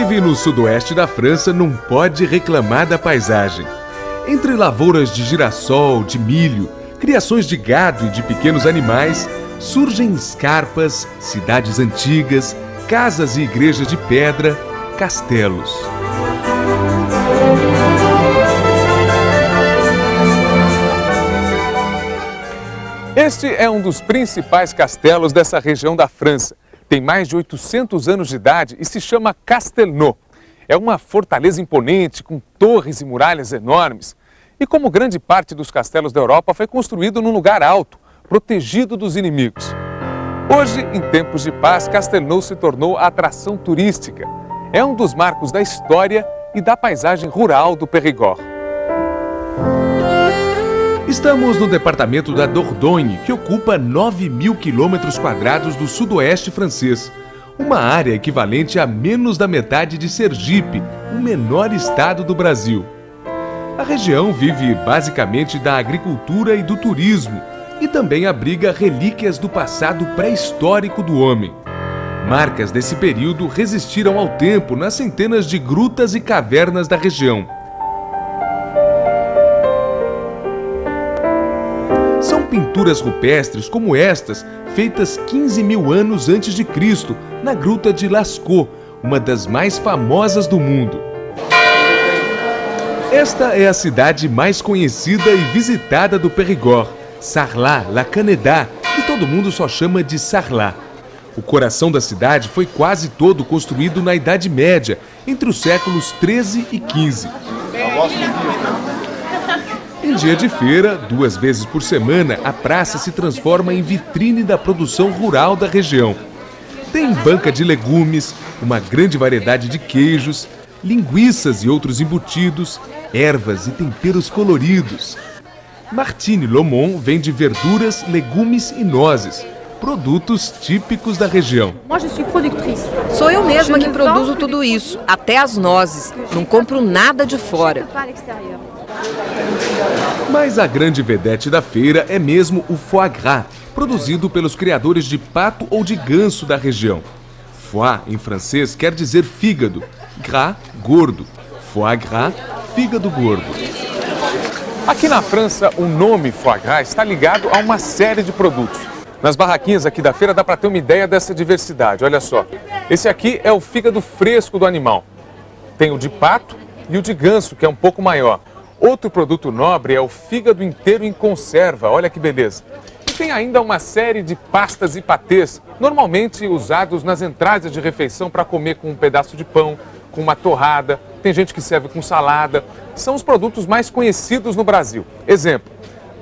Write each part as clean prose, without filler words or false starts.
vive no sudoeste da França não pode reclamar da paisagem. Entre lavouras de girassol, de milho, criações de gado e de pequenos animais, surgem escarpas, cidades antigas, casas e igrejas de pedra, castelos. Este é um dos principais castelos dessa região da França. Tem mais de 800 anos de idade e se chama Castelnau. É uma fortaleza imponente, com torres e muralhas enormes. E como grande parte dos castelos da Europa, foi construído num lugar alto, protegido dos inimigos. Hoje, em tempos de paz, Castelnau se tornou a atração turística. É um dos marcos da história e da paisagem rural do Périgord. Estamos no departamento da Dordogne, que ocupa 9.000 km² do sudoeste francês. Uma área equivalente a menos da metade de Sergipe, o menor estado do Brasil. A região vive basicamente da agricultura e do turismo, e também abriga relíquias do passado pré-histórico do homem. Marcas desse período resistiram ao tempo nas centenas de grutas e cavernas da região. São pinturas rupestres como estas, feitas 15.000 anos antes de Cristo, na Gruta de Lascaux, uma das mais famosas do mundo. Esta é a cidade mais conhecida e visitada do Périgord, Sarlat-la-Canéda, que todo mundo só chama de Sarlat. O coração da cidade foi quase todo construído na Idade Média, entre os séculos 13 e 15. Em dia de feira, 2 vezes por semana, a praça se transforma em vitrine da produção rural da região. Tem banca de legumes, uma grande variedade de queijos, linguiças e outros embutidos, ervas e temperos coloridos. Martine Lomont vende verduras, legumes e nozes, produtos típicos da região. Sou eu mesma que produzo tudo isso, até as nozes. Não compro nada de fora. Mas a grande vedete da feira é mesmo o foie gras, produzido pelos criadores de pato ou de ganso da região. Foie, em francês, quer dizer fígado, gras, gordo. Foie gras, fígado gordo. Aqui na França, o nome foie gras está ligado a uma série de produtos. Nas barraquinhas aqui da feira dá para ter uma ideia dessa diversidade, olha só. Esse aqui é o fígado fresco do animal. Tem o de pato e o de ganso, que é um pouco maior. Outro produto nobre é o fígado inteiro em conserva, olha que beleza. E tem ainda uma série de pastas e patês, normalmente usados nas entradas de refeição para comer com um pedaço de pão, com uma torrada, tem gente que serve com salada. São os produtos mais conhecidos no Brasil. Exemplo,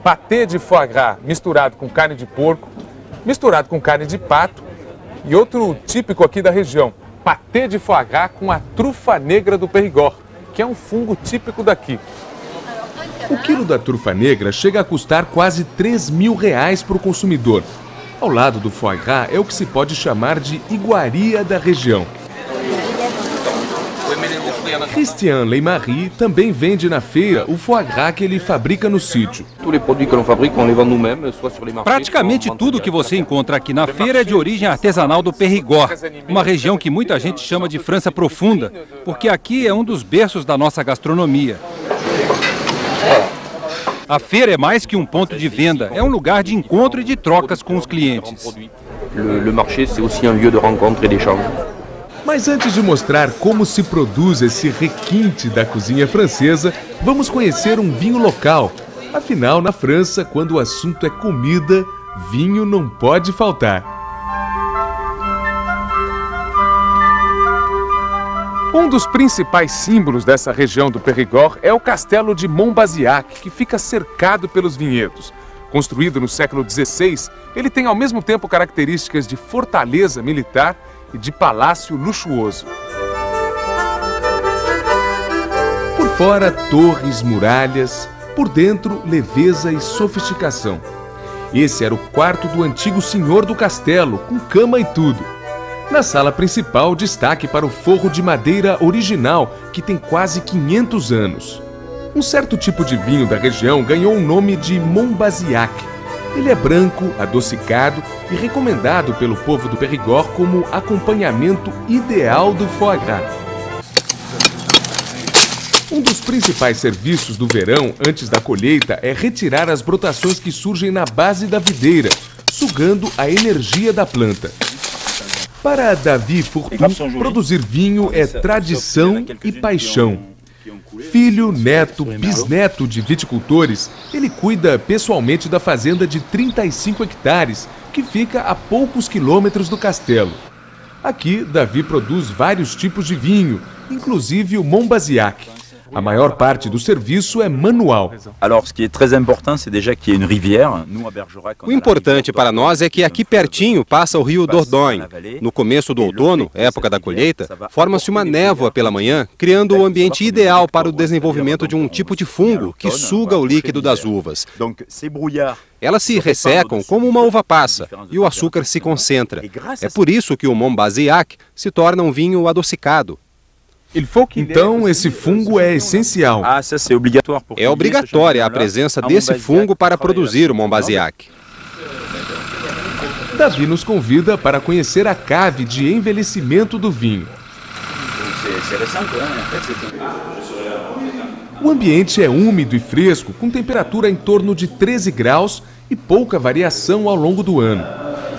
patê de foie gras misturado com carne de porco, misturado com carne de pato e outro típico aqui da região, patê de foie gras com a trufa negra do Périgord, que é um fungo típico daqui. O quilo da trufa negra chega a custar quase R$3.000 para o consumidor. Ao lado do foie gras é o que se pode chamar de iguaria da região. Christian Leymarie também vende na feira o foie gras que ele fabrica no sítio. Praticamente tudo que você encontra aqui na feira é de origem artesanal do Périgord, uma região que muita gente chama de França Profunda, porque aqui é um dos berços da nossa gastronomia. A feira é mais que um ponto de venda, é um lugar de encontro e de trocas com os clientes. Mas antes de mostrar como se produz esse requinte da cozinha francesa, vamos conhecer um vinho local. Afinal, na França, quando o assunto é comida, vinho não pode faltar. Um dos principais símbolos dessa região do Périgord é o castelo de Montbazillac, que fica cercado pelos vinhedos. Construído no século XVI, ele tem ao mesmo tempo características de fortaleza militar e de palácio luxuoso. Por fora, torres, muralhas, por dentro, leveza e sofisticação. Esse era o quarto do antigo senhor do castelo, com cama e tudo. Na sala principal, destaque para o forro de madeira original, que tem quase 500 anos. Um certo tipo de vinho da região ganhou o nome de Montbazillac. Ele é branco, adocicado e recomendado pelo povo do Périgord como acompanhamento ideal do foie gras. Um dos principais serviços do verão, antes da colheita, é retirar as brotações que surgem na base da videira, sugando a energia da planta. Para Davi Furtu, produzir vinho é tradição e paixão. Filho, neto, bisneto de viticultores, ele cuida pessoalmente da fazenda de 35 hectares, que fica a poucos quilômetros do castelo. Aqui, Davi produz vários tipos de vinho, inclusive o Monbazillac. A maior parte do serviço é manual. O importante para nós é que aqui pertinho passa o rio Dordogne. No começo do outono, época da colheita, forma-se uma névoa pela manhã, criando o ambiente ideal para o desenvolvimento de um tipo de fungo que suga o líquido das uvas. Elas se ressecam como uma uva passa e o açúcar se concentra. É por isso que o Monbazillac se torna um vinho adocicado. Então, esse fungo é essencial. É obrigatória a presença desse fungo para produzir o Monbazillac. Davi nos convida para conhecer a cave de envelhecimento do vinho. O ambiente é úmido e fresco, com temperatura em torno de 13 graus e pouca variação ao longo do ano.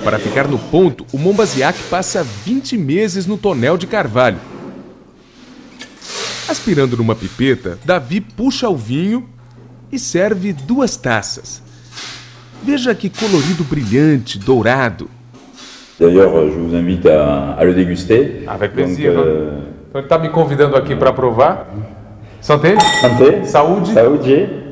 Para ficar no ponto, o Monbazillac passa 20 meses no tonel de carvalho. Aspirando numa pipeta, Davi puxa o vinho e serve 2 taças. Veja que colorido brilhante, dourado. D'ailleurs, je vous invite à le déguster. Avec plaisir. Então ele está me convidando aqui para provar. Santé? Santé. Saúde. Saúde.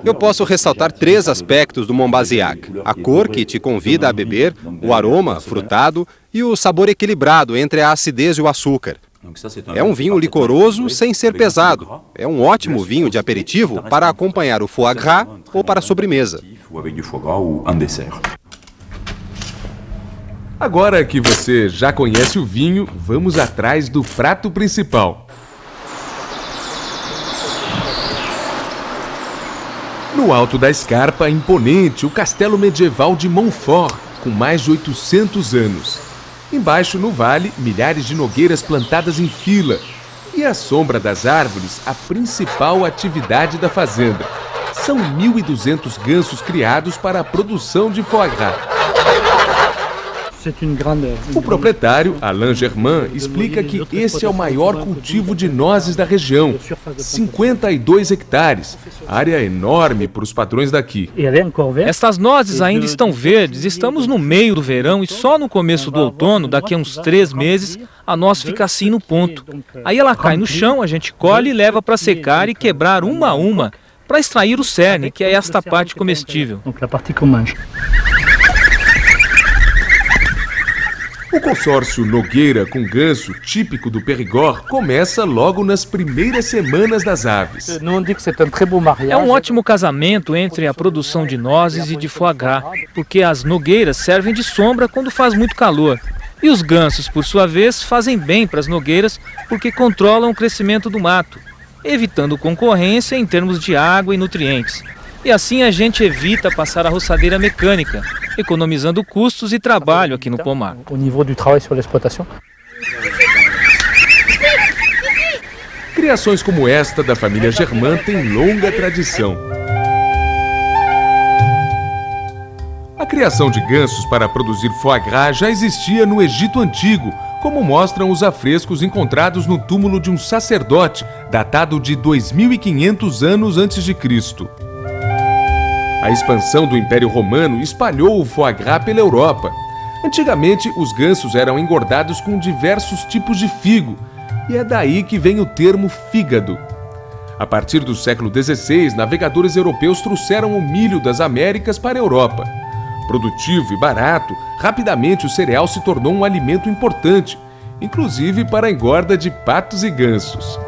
Eu posso ressaltar 3 aspectos do Monbazillac: a cor, que te convida a beber, o aroma, frutado, e o sabor equilibrado entre a acidez e o açúcar. É um vinho licoroso sem ser pesado. É um ótimo vinho de aperitivo para acompanhar o foie gras ou para a sobremesa. Agora que você já conhece o vinho, vamos atrás do prato principal. No alto da escarpa, imponente, o castelo medieval de Montfort, com mais de 800 anos. Embaixo, no vale, milhares de nogueiras plantadas em fila. E à sombra das árvores, a principal atividade da fazenda. São 1.200 gansos criados para a produção de foie gras. O proprietário, Alain Germain, explica que este é o maior cultivo de nozes da região, 52 hectares, área enorme para os padrões daqui. Estas nozes ainda estão verdes, estamos no meio do verão e só no começo do outono, daqui a uns 3 meses, a noz fica assim no ponto. Aí ela cai no chão, a gente colhe e leva para secar e quebrar uma a uma, para extrair o cerne, que é esta parte comestível. O consórcio Nogueira com ganso, típico do Périgord, começa logo nas primeiras semanas das aves. É um ótimo casamento entre a produção de nozes e de foie gras, porque as nogueiras servem de sombra quando faz muito calor. E os gansos, por sua vez, fazem bem para as nogueiras porque controlam o crescimento do mato, evitando concorrência em termos de água e nutrientes. E assim a gente evita passar a roçadeira mecânica, economizando custos e trabalho aqui no pomar. Criações como esta da família Germain têm longa tradição. A criação de gansos para produzir foie gras já existia no Egito Antigo, como mostram os afrescos encontrados no túmulo de um sacerdote, datado de 2.500 anos antes de Cristo. A expansão do Império Romano espalhou o foie gras pela Europa. Antigamente, os gansos eram engordados com diversos tipos de figo, e é daí que vem o termo fígado. A partir do século XVI, navegadores europeus trouxeram o milho das Américas para a Europa. Produtivo e barato, rapidamente o cereal se tornou um alimento importante, inclusive para a engorda de patos e gansos.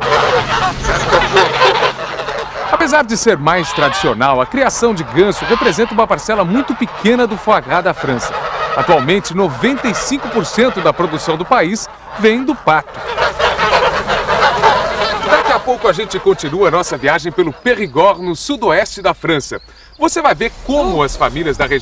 Apesar de ser mais tradicional, a criação de ganso representa uma parcela muito pequena do foie gras da França. Atualmente, 95% da produção do país vem do pato. Daqui a pouco a gente continua a nossa viagem pelo Périgord, no sudoeste da França. Você vai ver como as famílias da região